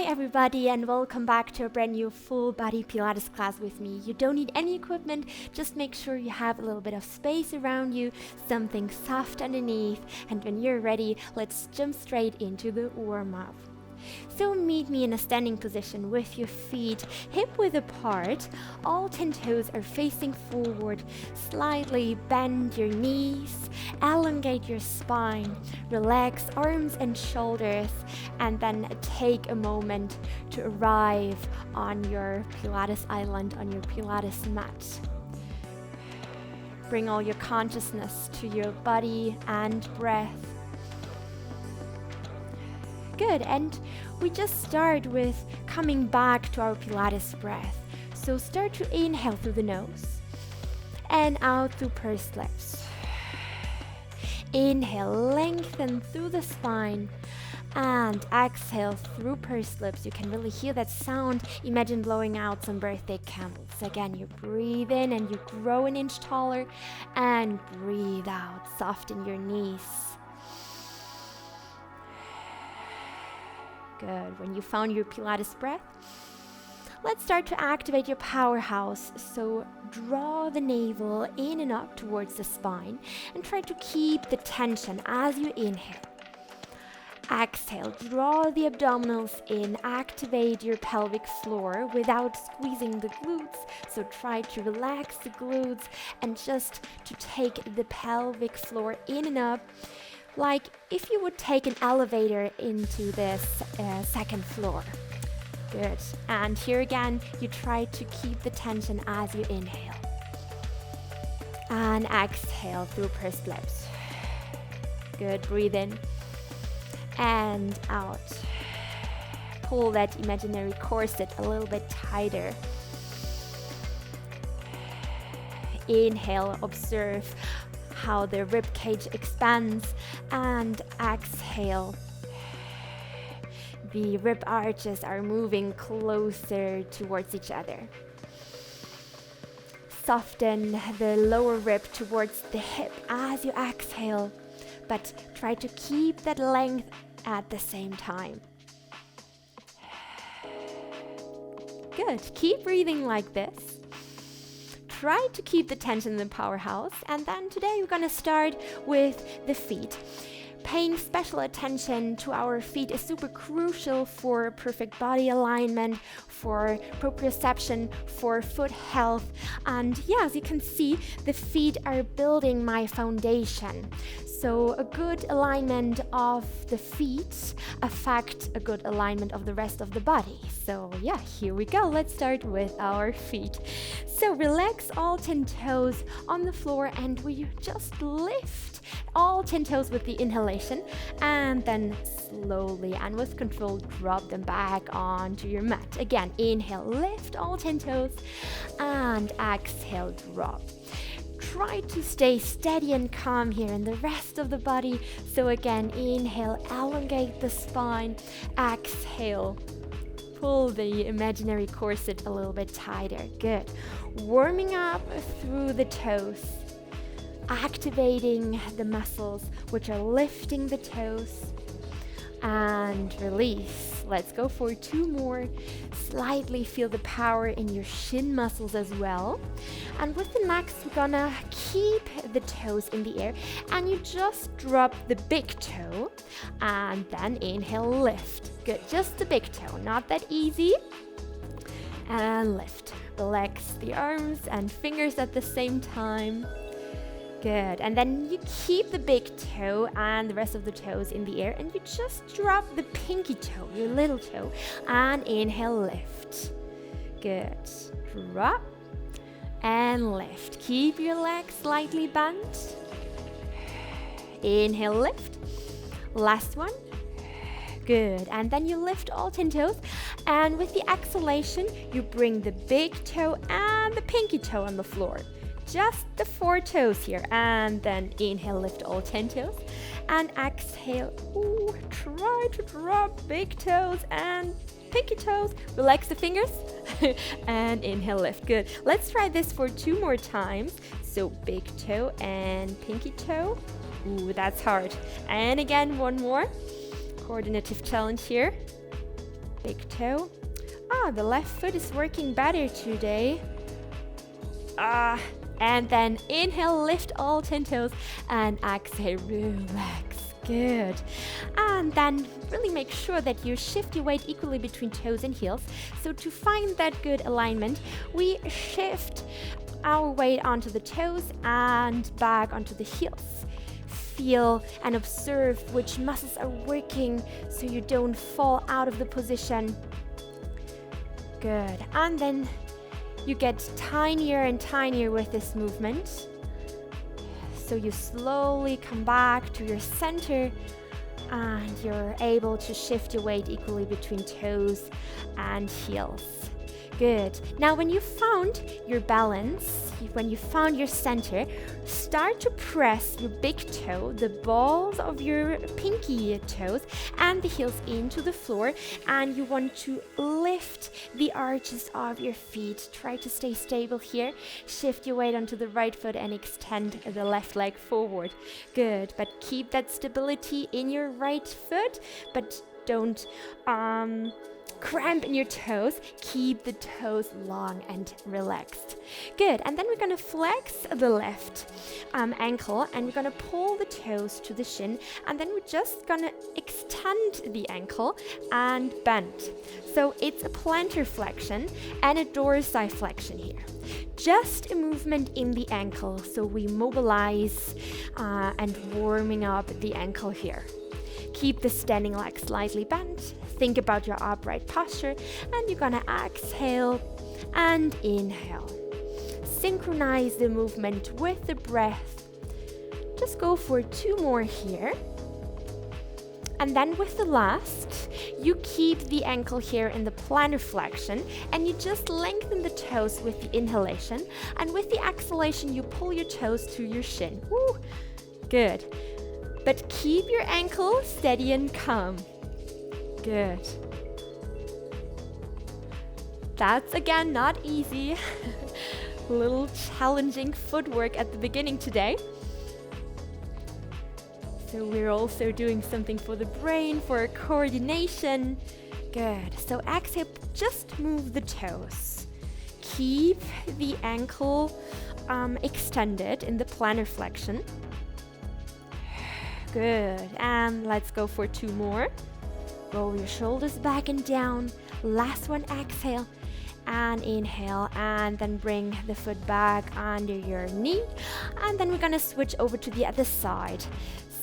everybody, and welcome back to a brand new full body Pilates class with me. You don't need any equipment, just make sure you have a little bit of space around you, something soft underneath, and when you're ready, let's jump straight into the warm-up. So meet me in a standing position with your feet hip-width apart. All 10 toes are facing forward. Slightly bend your knees, elongate your spine, relax arms and shoulders, and then take a moment to arrive on your Pilates island, on your Pilates mat. Bring all your consciousness to your body and breath. Good, and we just start with coming back to our Pilates breath. So start to inhale through the nose and out through pursed lips. Inhale, lengthen through the spine, and exhale through pursed lips. You can really hear that sound. Imagine blowing out some birthday candles. Again, you breathe in and you grow an inch taller, and breathe out, soften your knees. Good. When you found your Pilates breath, let's start to activate your powerhouse. So draw the navel in and up towards the spine and try to keep the tension as you inhale. Exhale, draw the abdominals in, activate your pelvic floor without squeezing the glutes. So try to relax the glutes and just to take the pelvic floor in and up, like if you would take an elevator into this second floor. Good. And here again, you try to keep the tension as you inhale. And exhale through pursed lips. Good. Breathe in and out. Pull that imaginary corset a little bit tighter. Inhale, observe how the rib cage expands, and exhale. The rib arches are moving closer towards each other. Soften the lower rib towards the hip as you exhale, but try to keep that length at the same time. Good. Keep breathing like this. Try to keep the tension in the powerhouse, and then today we're going to start with the feet. Paying special attention to our feet is super crucial for perfect body alignment, for proprioception, for foot health. And yeah, as you can see, the feet are building my foundation. So a good alignment of the feet affects a good alignment of the rest of the body. So yeah, here we go. Let's start with our feet. So relax all 10 toes on the floor, and we just lift all 10 toes with the inhalation, and then slowly and with control drop them back onto your mat. Again, inhale, lift all 10 toes, and exhale, drop. Try to stay steady and calm here in the rest of the body. So again, inhale, elongate the spine, exhale, pull the imaginary corset a little bit tighter. Good. Warming up through the toes, activating the muscles which are lifting the toes, and release. Let's go for 2 more. Slightly feel the power in your shin muscles as well. And with the next, we're gonna keep the toes in the air, and you just drop the big toe, and then inhale, lift. Good, just the big toe, not that easy. And lift. Relax the arms and fingers at the same time. Good, and then you keep the big toe and the rest of the toes in the air, and you just drop the pinky toe, your little toe, and inhale, lift. Good. Drop and lift. Keep your legs slightly bent. Inhale, lift. Last one. Good, and then you lift all 10 toes, and with the exhalation, you bring the big toe and the pinky toe on the floor. Just the 4 toes here, and then inhale, lift all 10 toes, and exhale. Ooh, try to drop big toes and pinky toes. Relax the fingers and inhale, lift. Good. Let's try this for 2 more times. So big toe and pinky toe. Ooh, that's hard. And again, 1 more. Coordinative challenge here. big toe. The left foot is working better today. And then inhale, lift all 10 toes, and exhale, relax. Good. And then really make sure that you shift your weight equally between toes and heels. So to find that good alignment, we shift our weight onto the toes and back onto the heels. Feel and observe which muscles are working so you don't fall out of the position. Good. And then you get tinier and tinier with this movement. So you slowly come back to your center and you're able to shift your weight equally between toes and heels. Good. Now when you found your balance, when you found your center, start to press your big toe, the balls of your pinky toes and the heels into the floor, and you want to lift the arches of your feet. Try to stay stable here. Shift your weight onto the right foot and extend the left leg forward. Good. But keep that stability in your right foot, but don't cramp in your toes. Keep the toes long and relaxed. Good. And then we're going to flex the left ankle, and we're going to pull the toes to the shin, and then we're just going to extend the ankle and bend. So it's a plantar flexion and a dorsiflexion here. Just a movement in the ankle, so we mobilize and warming up the ankle here. Keep the standing leg slightly bent. Think about your upright posture, and you're gonna exhale and inhale. Synchronize the movement with the breath. Just go for 2 more here. And then with the last, you keep the ankle here in the plantar flexion, and you just lengthen the toes with the inhalation, and with the exhalation, you pull your toes to your shin. Woo. Good. But keep your ankle steady and calm. Good. That's again not easy. A little challenging footwork at the beginning today. So we're also doing something for the brain, for coordination. Good. So exhale, just move the toes. Keep the ankle extended in the plantar flexion. Good. And let's go for 2 more. Roll your shoulders back and down. Last one, exhale and inhale, and then bring the foot back under your knee, and then we're gonna switch over to the other side.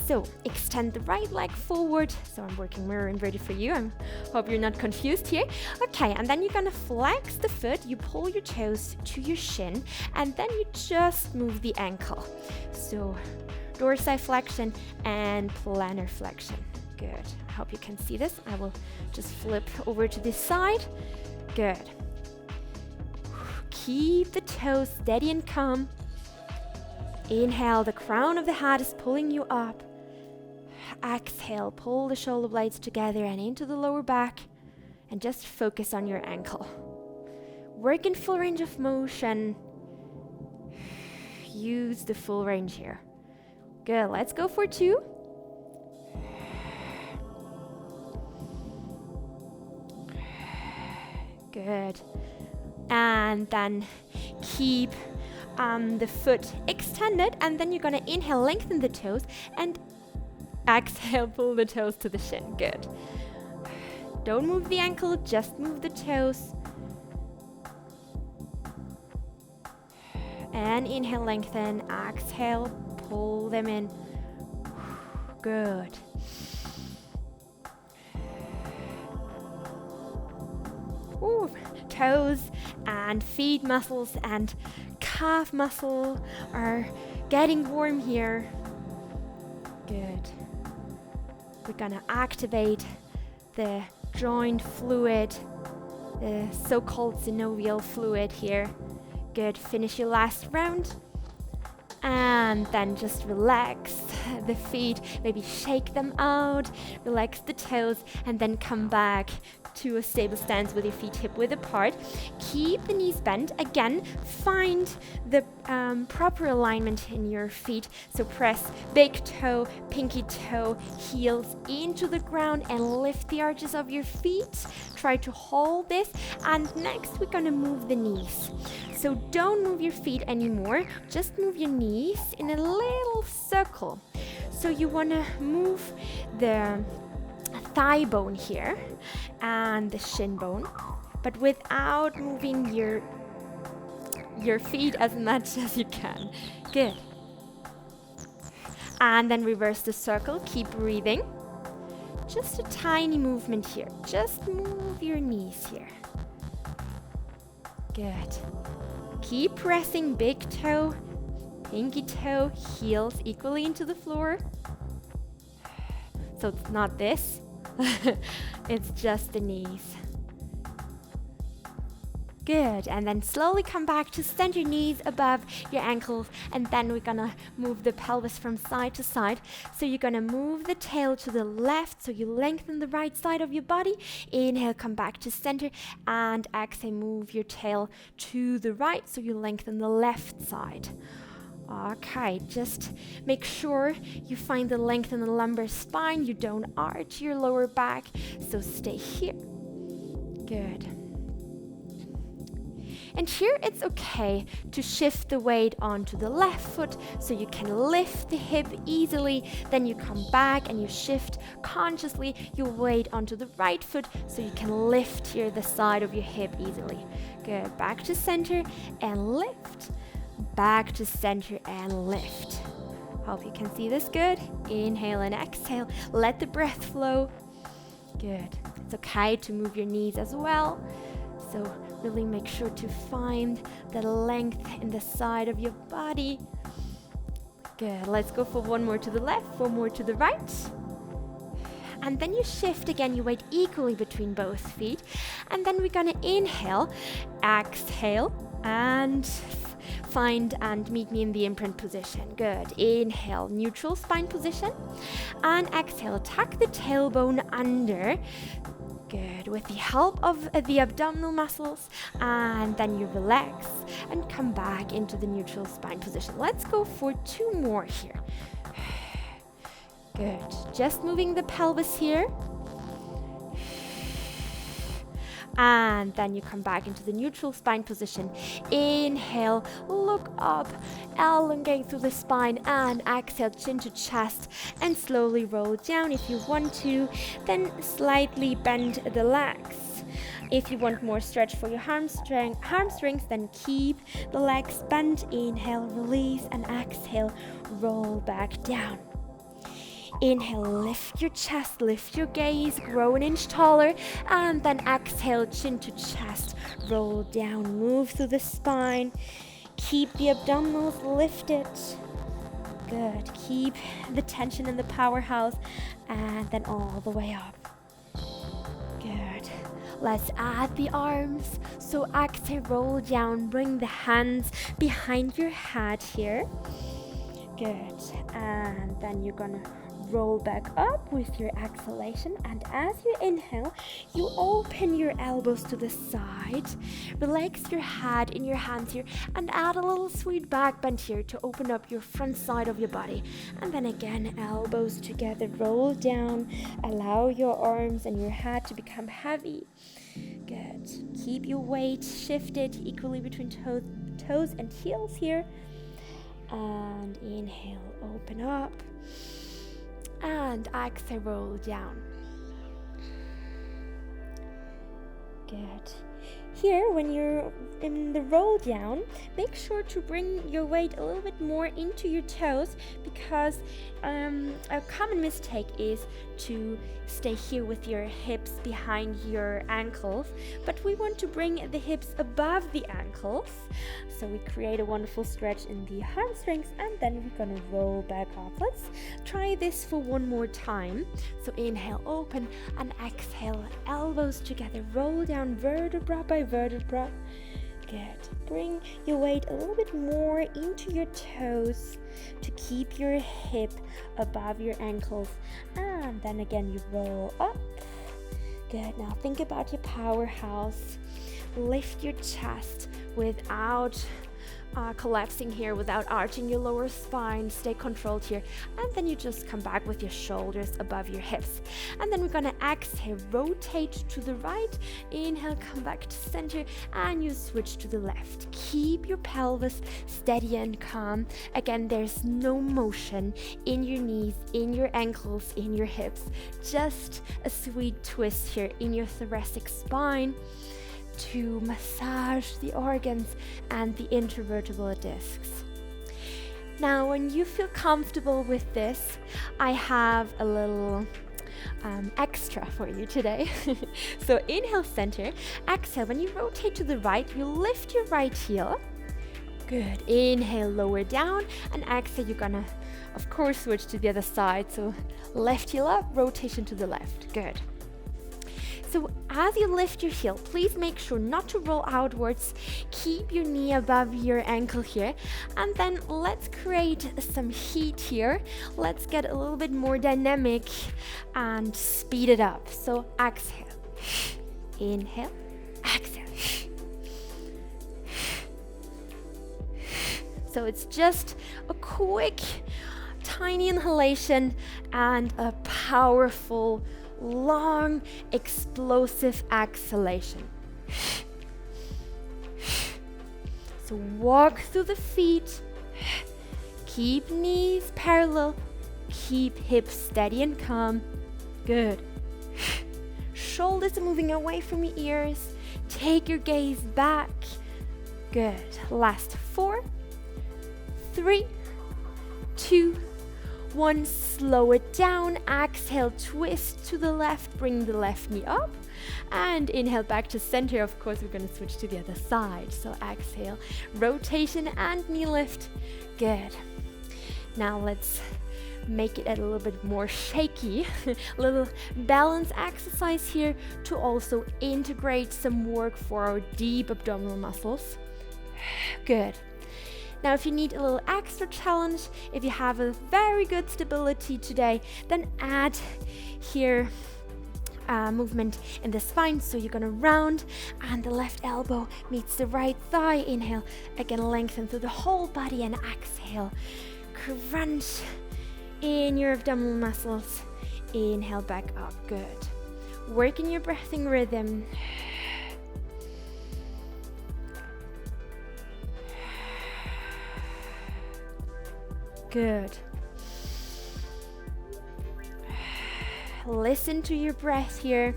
So extend the right leg forward. So I'm working mirror inverted for you. I hope you're not confused here. Okay, and then you're gonna flex the foot. You pull your toes to your shin, and then you just move the ankle. So dorsiflexion and plantar flexion. Good. I hope you can see this. I will just flip over to this side. Good. Keep the toes steady and calm. Inhale, the crown of the head is pulling you up. Exhale, pull the shoulder blades together and into the lower back, and just focus on your ankle. Work in full range of motion. Use the full range here. Good. Let's go for 2. Good. And then keep the foot extended, and then you're gonna inhale, lengthen the toes, and exhale, pull the toes to the shin. Good. Don't move the ankle, just move the toes. And inhale, lengthen, exhale, pull them in. Good. Ooh, toes and feet muscles and calf muscle are getting warm here. Good. We're gonna activate the joint fluid, the so-called synovial fluid here. Good. Finish your last round. And then just relax the feet, maybe shake them out, relax the toes, and then come back back to a stable stance with your feet hip width apart. Keep the knees bent. Again, find the proper alignment in your feet. So press big toe, pinky toe, heels into the ground and lift the arches of your feet. Try to hold this. And next we're gonna move the knees. So don't move your feet anymore. Just move your knees in a little circle. So you wanna move the thigh bone here and the shin bone, but without moving your feet as much as you can. Good. And then reverse the circle. Keep breathing. Just a tiny movement here. Just move your knees here. Good. Keep pressing big toe, pinky toe, heels equally into the floor. So it's not this. It's just the knees. Good. And then slowly come back to send your knees above your ankles, and then we're gonna move the pelvis from side to side. So you're gonna move the tail to the left, so you lengthen the right side of your body. Inhale, come back to center, and exhale, move your tail to the right, so you lengthen the left side. Okay, just make sure you find the length in the lumbar spine. You don't arch your lower back, so stay here. Good. And here it's okay to shift the weight onto the left foot so you can lift the hip easily. Then you come back and you shift consciously your weight onto the right foot so you can lift here the side of your hip easily. Good. Back to center and lift. Back to center and lift. Hope you can see this good. Inhale and exhale. Let the breath flow. Good. It's okay to move your knees as well. So really make sure to find the length in the side of your body. Good. Let's go for one more to the left, one more to the right. And then you shift again your weight equally between both feet. And then we're gonna inhale, exhale, and find and meet me in the imprint position. Good. Inhale, neutral spine position. And exhale, tuck the tailbone under. Good. With the help of the abdominal muscles. And then you relax and come back into the neutral spine position. Let's go for two more here. Good. Just moving the pelvis here. And then you come back into the neutral spine position. Inhale, look up, elongate through the spine, and exhale, chin to chest, and slowly roll down if you want to. Then slightly bend the legs. If you want more stretch for your hamstrings, then keep the legs bent. Inhale, release, and exhale, roll back down. Inhale, lift your chest, lift your gaze, grow an inch taller, and then exhale, chin to chest, roll down, move through the spine, keep the abdominals lifted. Good, keep the tension in the powerhouse, and then all the way up. Good. Let's add the arms. So exhale, roll down, bring the hands behind your head here. Good, and then you're gonna roll back up with your exhalation, and as you inhale, you open your elbows to the side, relax your head in your hands here, and add a little sweet back bend here to open up your front side of your body. And then again, elbows together, roll down, allow your arms and your head to become heavy. Good. Keep your weight shifted equally between toes and heels here. And inhale, open up. And exhale, roll down. Good. Here, when you're in the roll down, make sure to bring your weight a little bit more into your toes, because a common mistake is to stay here with your hips behind your ankles, but we want to bring the hips above the ankles, so we create a wonderful stretch in the hamstrings, and then we're gonna roll back up. Let's try this for one more time. So inhale, open, and exhale, elbows together, roll down vertebra by vertebra. Good. Bring your weight a little bit more into your toes to keep your hip above your ankles. And then again, you roll up. Good. Now think about your powerhouse. Lift your chest without collapsing here, without arching your lower spine. Stay controlled here, and then you just come back with your shoulders above your hips. And then we're gonna exhale, rotate to the right, inhale, come back to center, and you switch to the left. Keep your pelvis steady and calm. Again, there's no motion in your knees, in your ankles, in your hips, just a sweet twist here in your thoracic spine to massage the organs and the intervertebral discs. Now, when you feel comfortable with this, I have a little extra for you today. So inhale, center, exhale. When you rotate to the right, you lift your right heel. Good. Inhale, lower down, and exhale, you're gonna, of course, switch to the other side. So left heel up, rotation to the left. Good. So as you lift your heel, please make sure not to roll outwards. Keep your knee above your ankle here. And then let's create some heat here. Let's get a little bit more dynamic and speed it up. So exhale, inhale, exhale. So it's just a quick, tiny inhalation and a powerful, long, explosive exhalation. So walk through the feet, keep knees parallel, keep hips steady and calm. Good. Shoulders are moving away from your ears. Take your gaze back. Good. Last 4, 3, 2, 1, slow it down. Exhale, twist to the left, bring the left knee up, and inhale back to center. Of course, we're going to switch to the other side. So exhale, rotation and knee lift. Good. Now let's make it a little bit more shaky. A little balance exercise here to also integrate some work for our deep abdominal muscles. Good. Now, if you need a little extra challenge, if you have a very good stability today, then add here movement in the spine. So you're gonna round and the left elbow meets the right thigh. Inhale, again lengthen through the whole body, and exhale, crunch in your abdominal muscles. Inhale back up. Good. Working your breathing rhythm. Good. Listen to your breath here.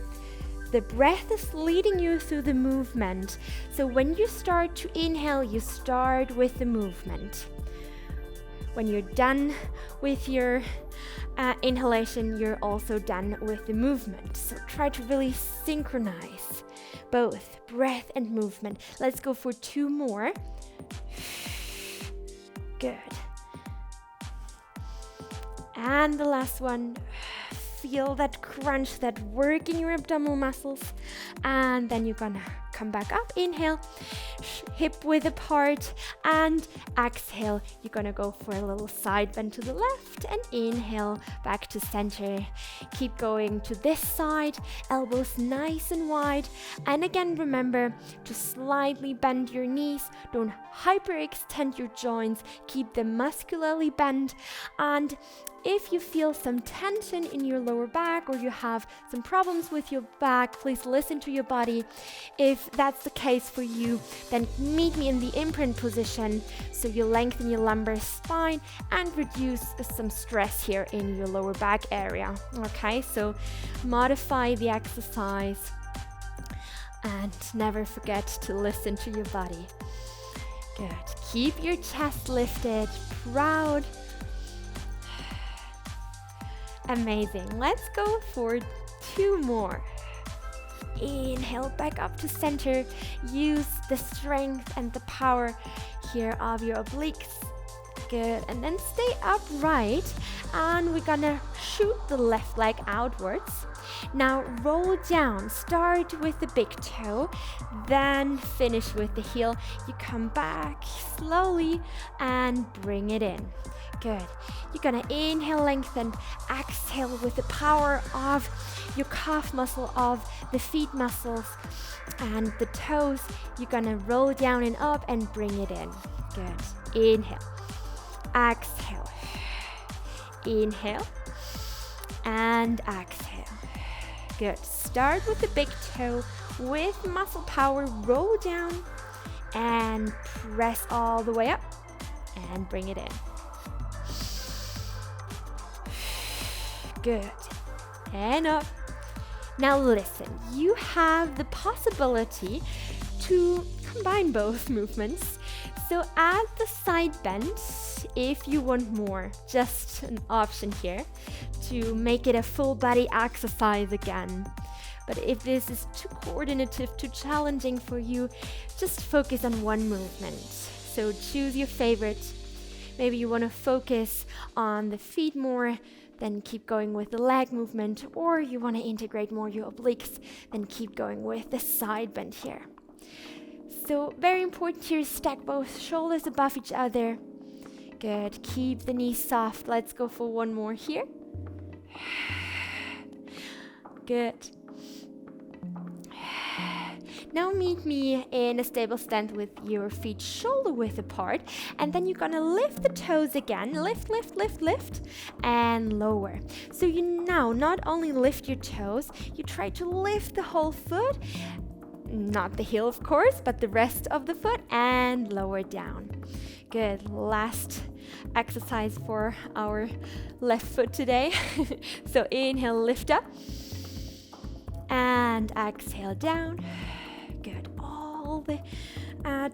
The breath is leading you through the movement. So when you start to inhale, you start with the movement. When you're done with your inhalation, you're also done with the movement. So try to really synchronize both breath and movement. Let's go for 2 more. Good. And the last one, feel that crunch, that work in your abdominal muscles. And then you're gonna come back up. Inhale, hip width apart, and exhale. You're gonna go for a little side bend to the left, and inhale back to center. Keep going to this side, elbows nice and wide. And again, remember to slightly bend your knees. Don't hyperextend your joints. Keep them muscularly bent. And if you feel some tension in your lower back, or you have some problems with your back, please listen to your body. If that's the case for you, then meet me in the imprint position, so you lengthen your lumbar spine and reduce some stress here in your lower back area. Okay, so modify the exercise and never forget to listen to your body. Good. Keep your chest lifted, proud. Amazing. Let's go for 2 more. Inhale back up to center. Use the strength and the power here of your obliques. Good. And then stay upright, and we're gonna shoot the left leg outwards. Now roll down, start with the big toe, then finish with the heel. You come back slowly and bring it in. Good. You're gonna inhale, lengthen, exhale with the power of your calf muscle, of the feet muscles and the toes. You're gonna roll down and up and bring it in. Good. Inhale, exhale, inhale, and exhale. Good. Start with the big toe with muscle power. Roll down and press all the way up and bring it in. Good. And up. Now listen, you have the possibility to combine both movements. So add the side bend if you want more. Just an option here to make it a full body exercise again. But if this is too coordinative, too challenging for you, just focus on one movement. So choose your favorite. Maybe you want to focus on the feet more, then keep going with the leg movement, or you want to integrate more your obliques, then keep going with the side bend here. So very important here, stack both shoulders above each other. Good, keep the knees soft. Let's go for one more here. Good. Now meet me in a stable stand with your feet shoulder width apart, and then you're gonna lift the toes again. Lift, lift, lift, lift, and lower. So you now not only lift your toes, you try to lift the whole foot, not the heel of course, but the rest of the foot, and lower down. Good, last exercise for our left foot today. So inhale, lift up, and exhale down. Good, all the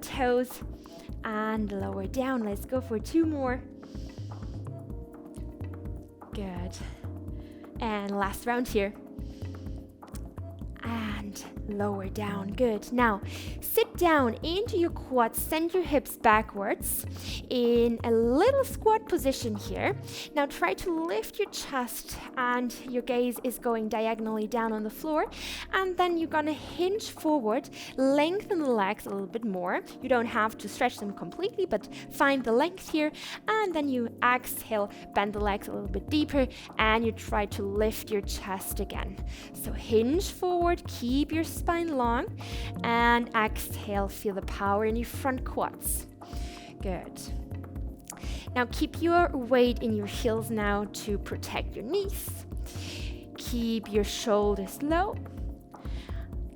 toes and lower down. Let's go for two more. Good. And last round here. And lower down. Good. Now, sit down into your quads, send your hips backwards in a little squat position here. Now try to lift your chest and your gaze is going diagonally down on the floor. And then you're gonna hinge forward, lengthen the legs a little bit more. You don't have to stretch them completely, but find the length here. And then you exhale, bend the legs a little bit deeper, and you try to lift your chest again. So hinge forward, keep your spine long, and exhale, feel the power in your front quads. Good. Now keep your weight in your heels now to protect your knees. Keep your shoulders low.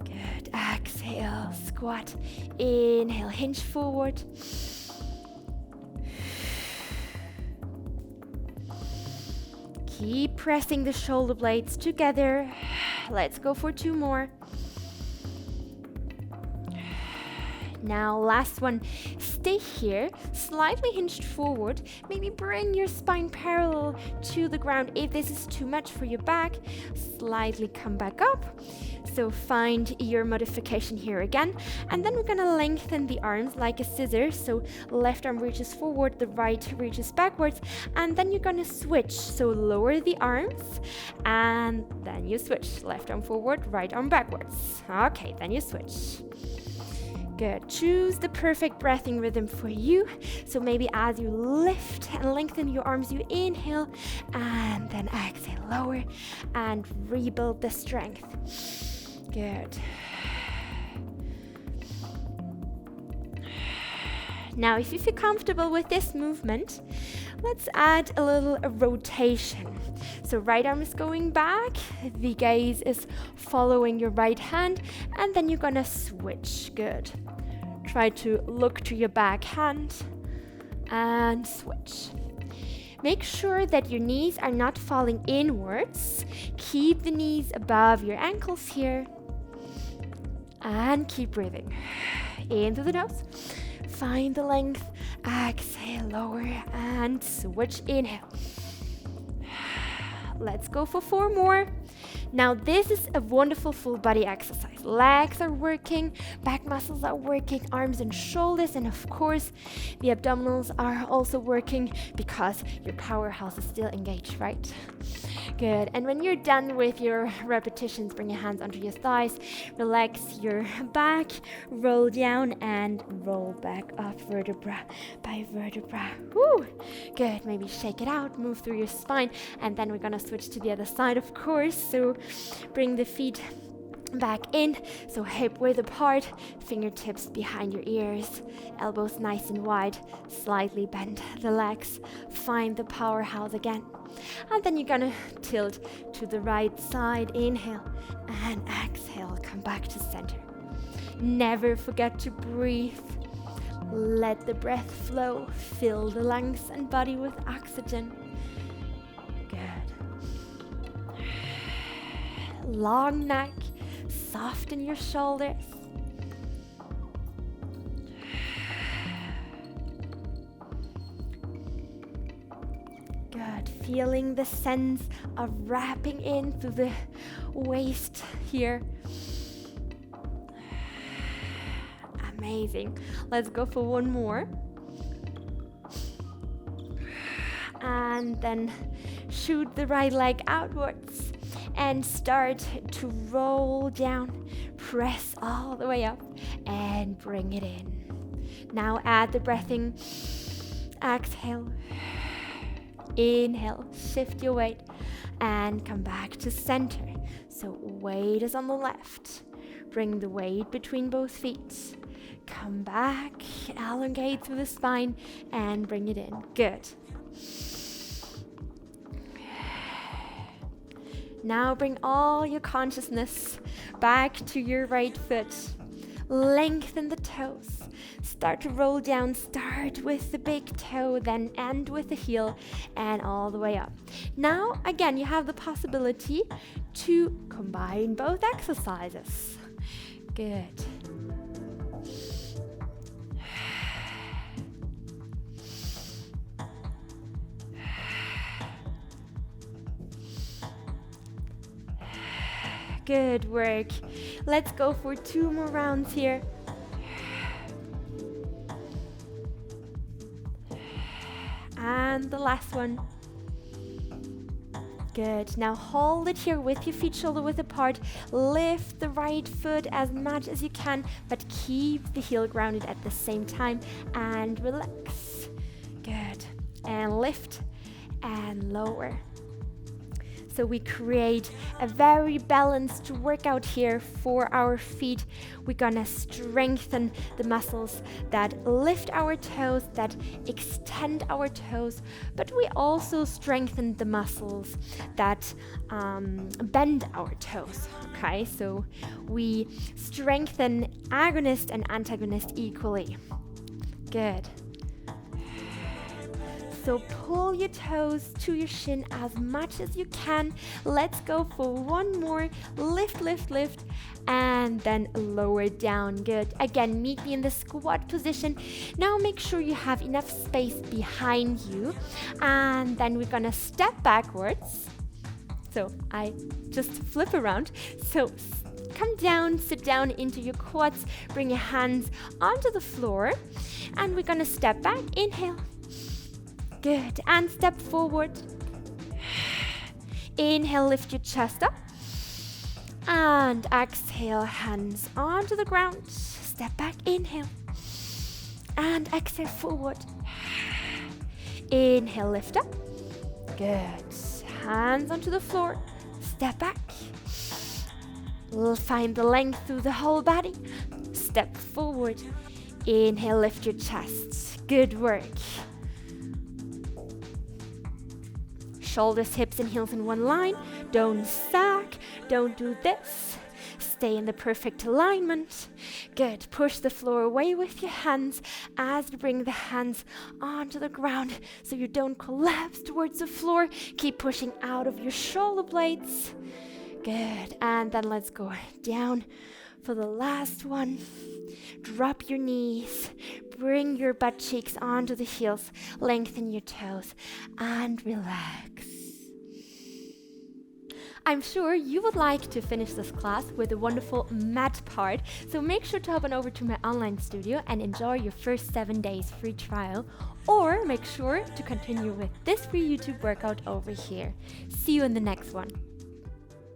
Good. Exhale, squat. Inhale, hinge forward. Keep pressing the shoulder blades together. Let's go for two more. Now, last one. Stay here, slightly hinged forward. Maybe bring your spine parallel to the ground. If this is too much for your back, slightly come back up. So find your modification here again. And then we're gonna lengthen the arms like a scissor. So left arm reaches forward, the right reaches backwards. And then you're gonna switch. So lower the arms and then you switch. Left arm forward, right arm backwards. Okay, then you switch. Good. Choose the perfect breathing rhythm for you. So maybe as you lift and lengthen your arms, you inhale and then exhale, lower and rebuild the strength. Good. Now, if you feel comfortable with this movement, let's add a little rotation. So right arm is going back, the gaze is following your right hand, and then you're gonna switch. Good. Try to look to your back hand and switch. Make sure that your knees are not falling inwards. Keep the knees above your ankles here. And keep breathing. In through the nose. Find the length. Exhale, lower, and switch. Inhale. Let's go for four more. Now this is a wonderful full body exercise. Legs are working, back muscles are working, arms and shoulders, and of course the abdominals are also working because your powerhouse is still engaged, right? Good. And when you're done with your repetitions, bring your hands onto your thighs, relax your back, roll down and roll back up vertebra by vertebra. Woo! Good. Maybe shake it out, move through your spine, and then we're gonna switch to the other side, of course. So bring the feet back in, so hip width apart, fingertips behind your ears, elbows nice and wide, slightly bend the legs, find the powerhouse again. And then you're gonna tilt to the right side, inhale and exhale, come back to center. Never forget to breathe. Let the breath flow, fill the lungs and body with oxygen. Good. Long neck, soften your shoulders. Good. Feeling the sense of wrapping in through the waist here. Amazing. Let's go for one more. And then shoot the right leg outwards and start to roll down. Press all the way up and bring it in. Now add the breath in. Exhale. Inhale, shift your weight and come back to center. So weight is on the left. Bring the weight between both feet. Come back, elongate through the spine and bring it in. Good. Now bring all your consciousness back to your right foot. Lengthen the toes. Start to roll down. Start with the big toe, then end with the heel and all the way up. Now, again, you have the possibility to combine both exercises. Good. Good work. Let's go for 2 more rounds here. And the last one. Good. Now hold it here with your feet shoulder width apart. Lift the right foot as much as you can, but keep the heel grounded at the same time and relax. Good. And lift and lower. So we create a very balanced workout here for our feet. We're gonna strengthen the muscles that lift our toes, that extend our toes, but we also strengthen the muscles that bend our toes. Okay, so we strengthen agonist and antagonist equally. Good. So pull your toes to your shin as much as you can. Let's go for one more. Lift, lift, lift, and then lower down. Good. Again, meet me in the squat position. Now make sure you have enough space behind you. And then we're gonna step backwards. So I just flip around. So come down, sit down into your quads. Bring your hands onto the floor. And we're gonna step back. Inhale. Good. And step forward. Inhale, lift your chest up. And exhale, hands onto the ground. Step back, inhale. And exhale, forward. Inhale, lift up. Good. Hands onto the floor. Step back. Find the length through the whole body. Step forward. Inhale, lift your chest. Good work. Shoulders, hips, and heels in one line. Don't sag. Don't do this. Stay in the perfect alignment. Good. Push the floor away with your hands as you bring the hands onto the ground so you don't collapse towards the floor. Keep pushing out of your shoulder blades. Good. And then let's go down for the last one. Drop your knees. Bring your butt cheeks onto the heels. Lengthen your toes and relax. I'm sure you would like to finish this class with a wonderful mat part, so make sure to hop on over to my online studio and enjoy your first 7 days free trial, or make sure to continue with this free YouTube workout over here. See you in the next one.